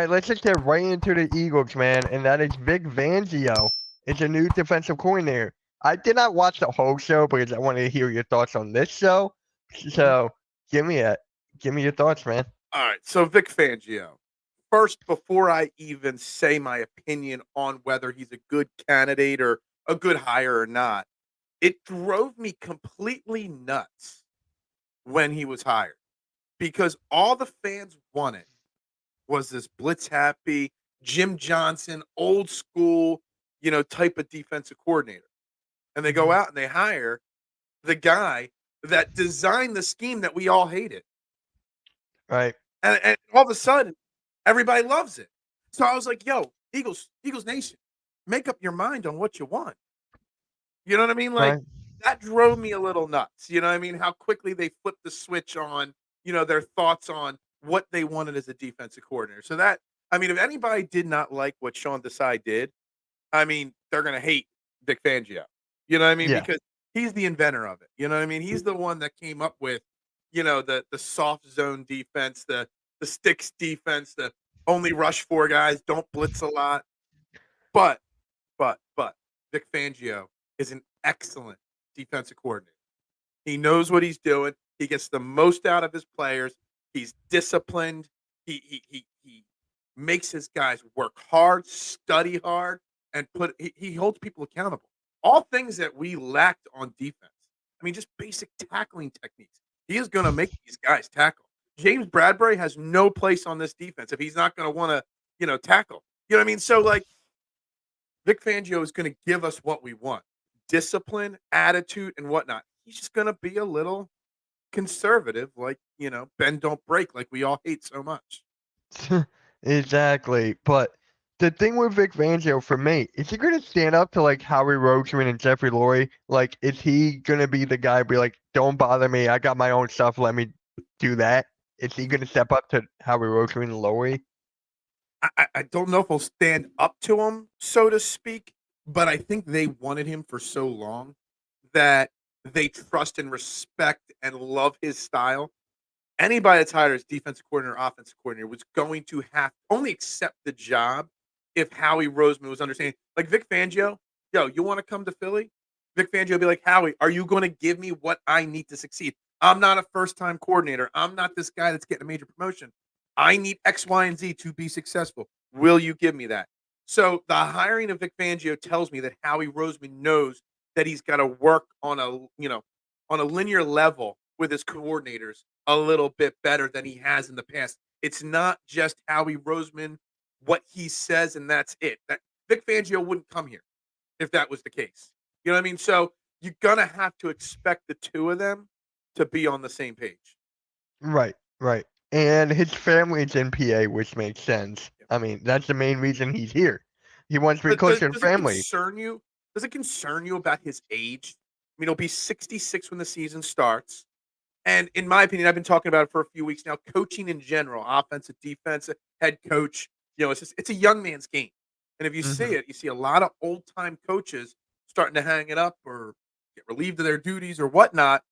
right, let's just get right into the Eagles, man, and that is Vic Fangio. It's a new defensive coordinator. I did not watch the whole show because I wanted to hear your thoughts on this show. Mhm. So give me your thoughts, man. All right. So Vic Fangio. First, before I even say my opinion on whether he's a good candidate or a good hire or not, it drove me completely nuts when he was hired because all the fans wanted was this blitz happy Jim Johnson, old school, type of defensive coordinator. And they go Mhm. out and they hire the guy that designed the scheme that we all hated. Right. And all of a sudden, everybody loves it. So I was like, "Yo, Eagles Nation, make up your mind on what you want." You know what I mean? Like Right. that drove me a little nuts. You know what I mean? How quickly they flipped the switch on, their thoughts on what they wanted as a defensive coordinator. So that I mean, if anybody did not like what Sean Desai did, I mean, they're gonna hate Vic Fangio. You know what I mean? Yeah. Because he's the inventor of it. You know what I mean? He's the one that came up with, the soft zone defense, the sticks defense, the only rush four guys, don't blitz a lot. But, but Vic Fangio is an excellent defensive coordinator. He knows what he's doing. He gets the most out of his players. He's disciplined. He makes his guys work hard, study hard, and he holds people accountable. All things that we lacked on defense. I mean, just basic tackling techniques. He is going to make these guys tackle. James Bradbury has no place on this defense if he's not going to want to, tackle. You know what I mean? So like Vic Fangio is going to give us what we want: discipline, attitude, and whatnot. He's just going to be a little conservative, like bend don't break, like we all hate so much. Exactly. But the thing with Vic Fangio for me, is he gonna stand up to like Howie Roseman and Jeffrey Lurie? Like, is he gonna be the guy be like, don't bother me, I got my own stuff, let me do that? Is he gonna step up to Howie Roseman and Lurie? I don't know if he'll stand up to him, so to speak, but I think they wanted him for so long that they trust and respect and love his style. Anybody that's hired as defensive coordinator or offensive coordinator was going to have only accept the job if Howie Roseman was understanding. Like Vic Fangio, yo, you want to come to Philly? Vic Fangio will be like, Howie, are you going to give me what I need to succeed? I'm not a first time coordinator. I'm not this guy that's getting a major promotion. I need X, Y, and Z to be successful. Will you give me that? So the hiring of Vic Fangio tells me that Howie Roseman knows that he's got to work on a linear level with his coordinators a little bit better than he has in the past. It's not just Howie Roseman, what he says, and that's it. That Vic Fangio wouldn't come here if that was the case. You know what I mean? So you're gonna have to expect the two of them to be on the same page. Right, right. And his family's in PA, which makes sense. Yeah. I mean, that's the main reason he's here. He wants to be But close does, to the does it family. concern you? Does it concern you about his age? I mean, he'll be 66 when the season starts. And in my opinion, I've been talking about it for a few weeks now. Coaching in general, offensive, defensive, head coach, it's a young man's game. And if you see Hmm. it, you see a lot of old time coaches starting to hang it up or get relieved of their duties or whatnot.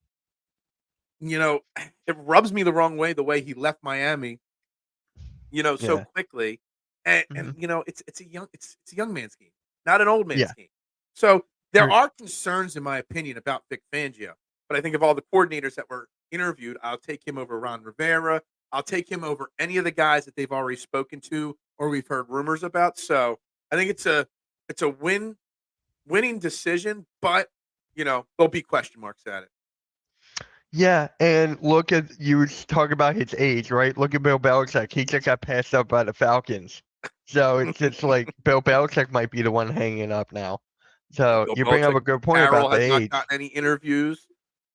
You know, it rubs me the wrong way the way he left Miami, so Yeah. quickly. And Hmm. it's a young man's game, not an old man's Yeah. game. So there You're, are concerns, in my opinion, about Vic Fangio. But I think of all the coordinators that were interviewed, I'll take him over Ron Rivera. I'll take him over any of the guys that they've already spoken to or we've heard rumors about. So I think it's a winning decision, but there'll be question marks at it. yeah, and look at you talk about his age, right? Look at Bill Belichick. He just got passed up by the Falcons. So it's just like Bill Belichick might be the one hanging up now. So Bill you bring up Belichick a good point Carroll about the has not age. gotten any interviews.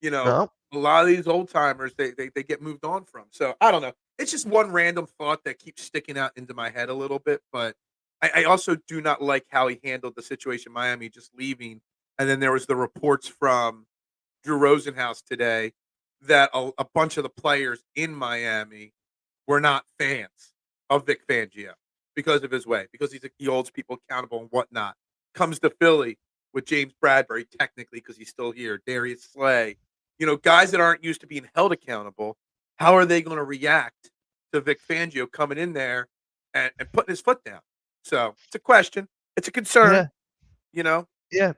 No? A lot of these old timers they get moved on from. So I don't know. It's just one random thought that keeps sticking out into my head a little bit. But I also do not like how he handled the situation in Miami just leaving. And then there was the reports from Drew Rosenhaus today that a bunch of the players in Miami were not fans of Vic Fangio because of his way, because he holds people accountable and whatnot. Comes to Philly with James Bradbury, technically, because he's still here, Darius Slay, guys that aren't used to being held accountable. How are they going to react to Vic Fangio coming in there? and putting his foot down. So it's a question. It's a concern. Yeah, You know. yeah.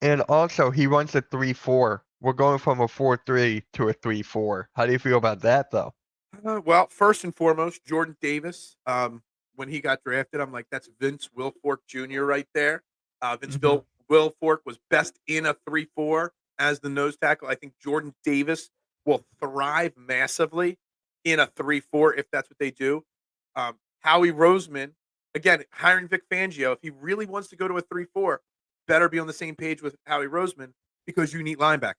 And also, he runs a 3-4. We're going from a 4-3 to a 3-4. How do you feel about that, though? Well, first and foremost, Jordan Davis. When he got drafted, I'm like, that's Vince Wilfork Jr. right there. Vince Hmm. Wilfork was best in a 3-4 as the nose tackle. I think Jordan Davis will thrive massively in a 3-4 if that's what they do. Howie Roseman, again, hiring Vic Fangio, if he really wants to go to a 3-4, better be on the same page with Howie Roseman because you need linebackers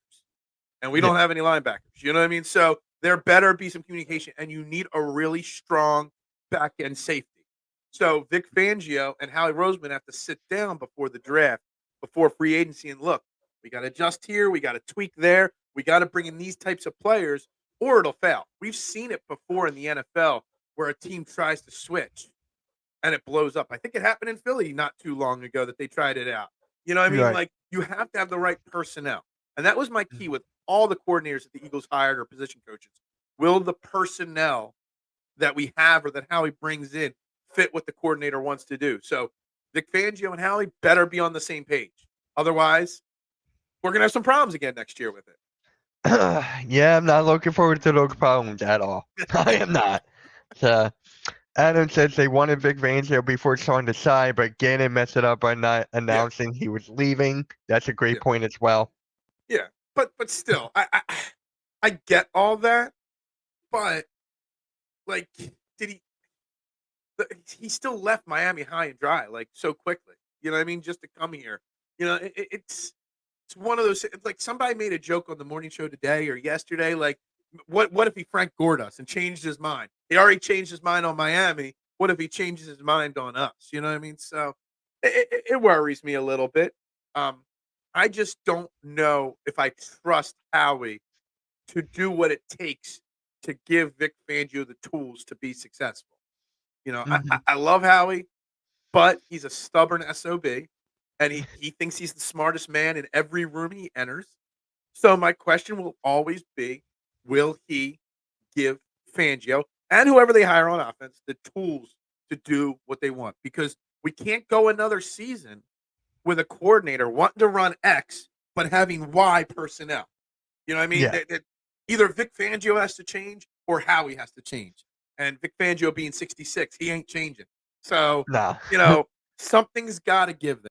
and we Yeah. don't have any linebackers. You know what I mean? So there better be some communication, and you need a really strong back end safety. So Vic Fangio and Howie Roseman have to sit down before the draft, before free agency, and look, we got to adjust here, we got to tweak there, we got to bring in these types of players, or it'll fail. We've seen it before in the NFL where a team tries to switch and it blows up. I think it happened in Philly not too long ago that they tried it out. You know what I mean? Right. Like you have to have the right personnel. And that was my key with all the coordinators that the Eagles hired or position coaches. Will the personnel that we have or that Howie brings in fit what the coordinator wants to do? So Vic Fangio and Howie better be on the same page. Otherwise, we're gonna have some problems again next year with it. Yeah, I'm not looking forward to those problems at all. I am not. So, Adam says they wanted Vic Fangio before Sean decided, but Gannon messed it up by not Yeah, announcing he was leaving. That's a yeah, great point as well. yeah. But still, I get all that, but like, did he still left Miami high and dry like so quickly. You know what I mean? Just to come here. You know, it's one of those like somebody made a joke on the morning show today or yesterday. Like, what if he Frank Gored us and changed his mind? He already changed his mind on Miami. What if he changes his mind on us? You know what I mean? So it worries me a little bit. Um, I just don't know if I trust Howie to do what it takes to give Vic Fangio the tools to be successful. You know, Hmm. I love Howie, but he's a stubborn SOB, and he thinks he's the smartest man in every room he enters. So my question will always be, will he give Fangio and whoever they hire on offense the tools to do what they want? Because we can't go another season with a coordinator wanting to run X but having Y personnel. You know what I mean? Yeah. Either Vic Fangio has to change or Howie has to change. And Vic Fangio being 66, he ain't changing. So, Nah. something's got to give there.